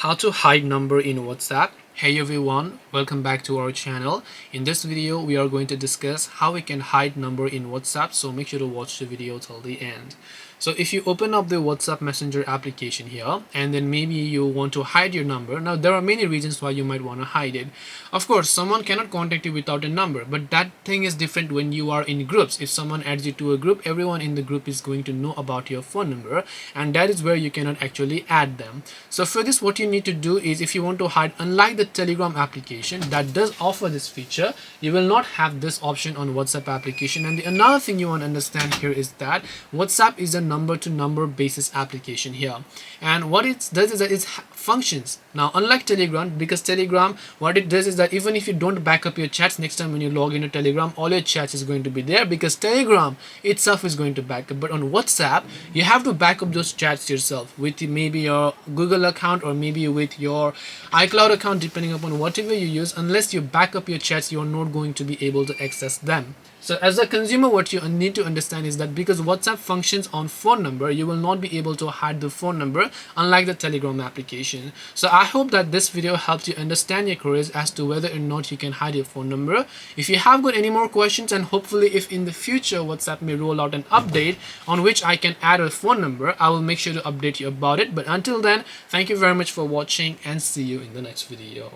How to hide number in WhatsApp. Hey everyone, welcome back to our channel. In this video we are going to discuss how we can hide number in WhatsApp, so make sure to watch the video till the end. So if you open up the WhatsApp Messenger application here, and then maybe you want to hide your number. Now there are many reasons why you might want to hide it. Of course, someone cannot contact you without a number, but that thing is different when you are in groups. If someone adds you to a group, everyone in the group is going to know about your phone number, and that is where you cannot actually add them. So for this, what you need to do is, if you want to hide, unlike the Telegram application that does offer this feature, you will not have this option on WhatsApp application. And another thing you want to understand here is that WhatsApp is a number to number basis application here, and what it does is that it functions. Now unlike Telegram, because Telegram, what it does is that even if you don't back up your chats, next time when you log into Telegram, all your chats is going to be there because Telegram itself is going to back up. But on WhatsApp, you have to back up those chats yourself with maybe your Google account or maybe with your iCloud account, depending upon whatever you use. Unless you back up your chats, you're not going to be able to access them. So as a consumer, what you need to understand is that because WhatsApp functions on phone number, you will not be able to hide the phone number, unlike the Telegram application. So I hope that this video helps you understand your queries as to whether or not you can hide your phone number. If you have got any more questions, and hopefully if in the future WhatsApp may roll out an update on which I can add a phone number, I will make sure to update you about it. But until then, thank you very much for watching and see you in the next video.